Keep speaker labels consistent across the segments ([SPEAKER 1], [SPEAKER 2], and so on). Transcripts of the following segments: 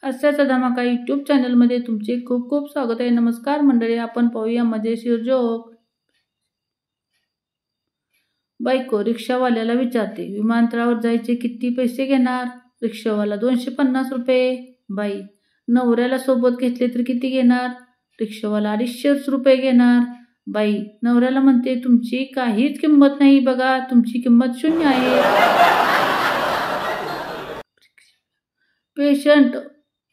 [SPEAKER 1] हास्याचा धमाका यूट्यूब चॅनलमध्ये तुमचे खूप खूप स्वागत आहे. नमस्कार मंडळी, आपण पाहूया मजेशीर जोक. बायको रिक्षावाल्याला विचारते, विमानतळावर जायचे किती पैसे घेणार? रिक्षावाला 250 रुपये. बाई, नवऱ्याला सोबत घेतले तर किती घेणार? रिक्षावाला 250 रुपये घेणार. बाई, नवऱ्याला म्हणते, तुमची काहीच किंमत नाही बघा, तुमची किंमत 0 आहे. पेशंट,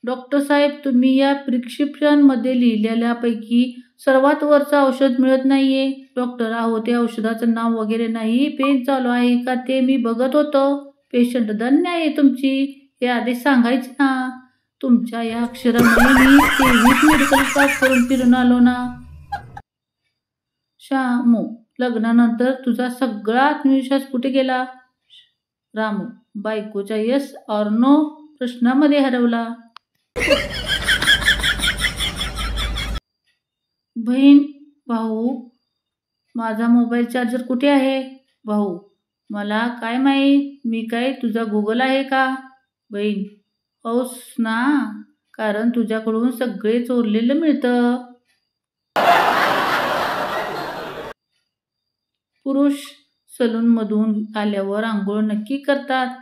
[SPEAKER 1] डॉक्टर साहेब, तुम्ही या प्रिस्क्रिप्शनमध्ये लिहिलेल्यापैकी सर्वात वरचं औषध मिळत नाहीये. डॉक्टर, अहो ते औषधाचं नाव वगैरे नाही, पेन चालू आहे का ते मी बघत होतो. पेशंट, धन्य आहे तुमची, हे आधी सांगायचे ना. तुमच्या या अक्षरामुळे मी 23 मेडिकल पास करून फिरून आलो ना. श्यामू, लग्नानंतर तुझा सगळा आत्मविश्वास कुठे गेला? रामू, बायकोच्या येस ऑर नो प्रश्नामध्ये हरवला. बहीण, भाऊ, माझा मोबाईल चार्जर कुठे आहे? भाऊ, मला काय माहीत, मी काय तुझा गुगल आहे का? बहीण, होस ना, कारण तुझ्याकडून सगळे चोरलेलं मिळतं. पुरुष सलूनमधून आल्यावर आंघोळ नक्की करतात.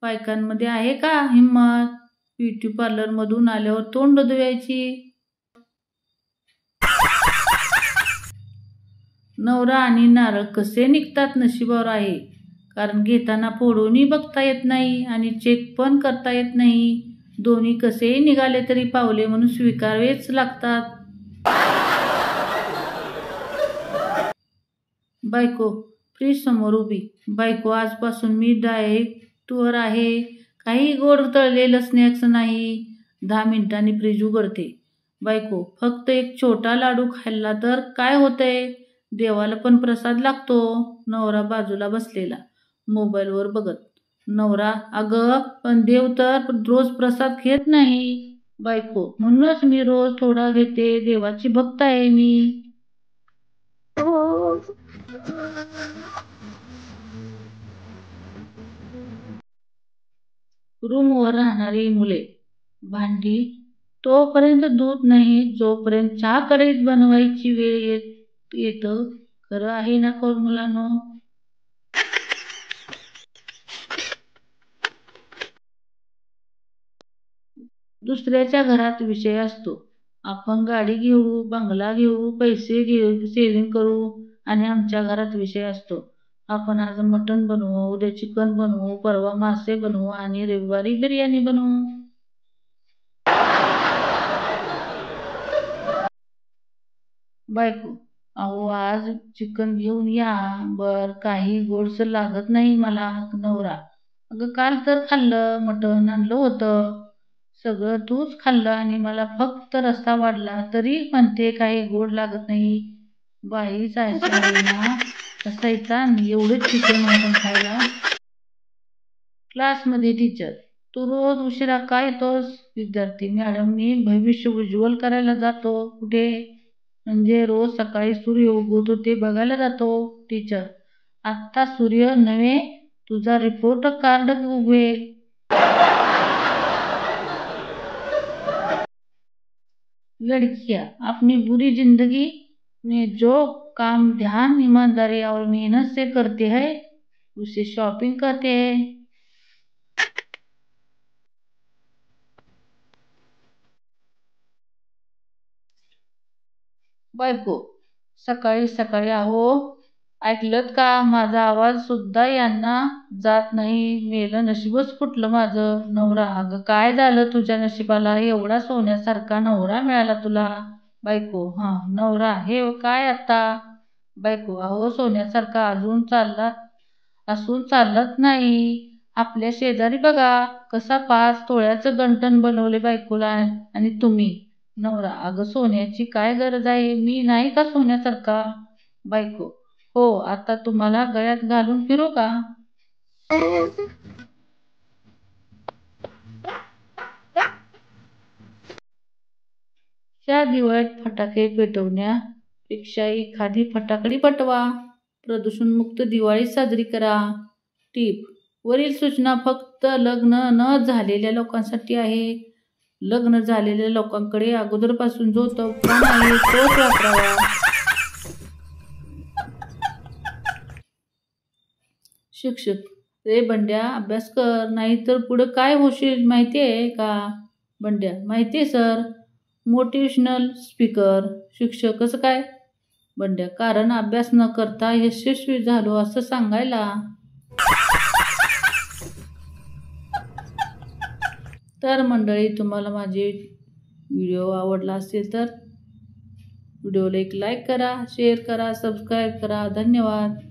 [SPEAKER 1] बायकांमध्ये आहे का हिंमत ब्युटी पार्लरमधून आल्यावर तोंड धुवायची? नवरा आणि नारळ कसे निघतात नशिबावर आहे, कारण घेताना फोडूनही बघता येत नाही आणि चेक पण करता येत नाही. दोन्ही कसेही निघाले तरी पावले म्हणून स्वीकारावेच लागतात. बायको फ्रीज समोर उभी. बायको, आजपासून मी डाएटवर आहे, काही गोड तळलेलं स्नॅक्स नाही. 10 मिनिटांनी फ्रीज उघडते. बायको, फक्त एक छोटा लाडू खाल्ला तर काय होतंय? देवाला पण प्रसाद लागतो. नवरा बाजूला बसलेला, मोबाईलवर बघत. नवरा, अगं पण देव तर रोज प्रसाद घेत नाही. बायको, म्हणूनच मी रोज थोडा घेते, देवाची भक्त आहे मी. रूमवर राहणारी मुले. भांडी, तोपर्यंत दूध नाही जोपर्यंत चहा कढईत बनवायची वेळ येतं. खरं आहे ना मुलांनो? दुसऱ्याच्या घरात विषय असतो. आपण गाडी घेऊ, बंगला घेऊ, पैसे घेऊ, सेव्हिंग करू, आणि आमच्या घरात विषय असतो. आपण आज मटण बनवू, उद्या चिकन बनवू, परवा मासे बनवू आणि रविवारी बिर्याणी बनवू. बायको, अहो आज चिकन घेऊन या. बर, काही गोडसर लागत नाही मला. नवरा, अगं काल तर खाल्लं, मटण आणलं होतं. सगळं तूच खाल्लं आणि मला फक्त रस्सा वाढला, तरी म्हणते काही गोड लागत नाही. बाई, जायचं आहे ना असायचा एवढंच चिकन मटण खायला. क्लासमध्ये टीचर, तू रोज उशिरा का येतोस? विद्यार्थी, मॅडम मी भविष्य उज्ज्वल करायला जातो. कुठे? म्हणजे रोज सकाळी सूर्य उगवतो ते बघायला जातो. टीचर, आत्ता सूर्य नव्हे, तुझा रिपोर्ट कार्ड उगवेल. लड़कियां, अपनी बुरी जिंदगी में जो काम ध्यान, ईमानदारी और मेहनत से करते हैं उसे शॉपिंग कहते हैं. बायको, सकाळी सकाळी, अहो ऐकलत का? माझा आवाज सुद्धा यांना जात नाही. मेलं नशीबच फुटलं माझं. नवरा, अगं काय झालं तुझ्या नशिबाला? एवढा सोन्यासारखा नवरा मिळाला तुला. बायको, नवरा, हे काय आता? बायको, अहो सोन्यासारखा असून चालत नाही. आपल्या शेजारी बघा, कसा 5 तोळ्याचं गंठण बनवले बायकोला, आणि तुम्ही? नवरा, अगं सोन्याची काय गरज आहे, मी नाही का सोन्यासारखा? बायको, हो, आता तुम्हाला गळ्यात घालून फिरू का? च्या दिवाळीत फटाके पेटवण्यापेक्षा एखादी फटाकडी पटवा. प्रदूषणमुक्त दिवाळी साजरी करा. टीप: वरील सूचना फक्त लग्न न झालेल्या लोकांसाठी आहे. लग्न झालेल्या लोकांकडे अगोदरपासून जो प्रोग्राम आहे तोच वापरावा. शिक्षक, रे बंड्या अभ्यास कर, नाहीतर पुढे काय होशील माहिती आहे का? बंड्या, माहिती आहे सर, मोटिवेशनल स्पीकर. शिक्षक, कसं काय? बंड्या, कारण अभ्यास न करता यशस्वी झालो असं सांगायला. तर मंडळी, तुम्हाला माझे व्हिडिओ आवडला असेल तर व्हिडिओला एक लाईक करा, शेअर करा, सबस्क्राईब करा. धन्यवाद.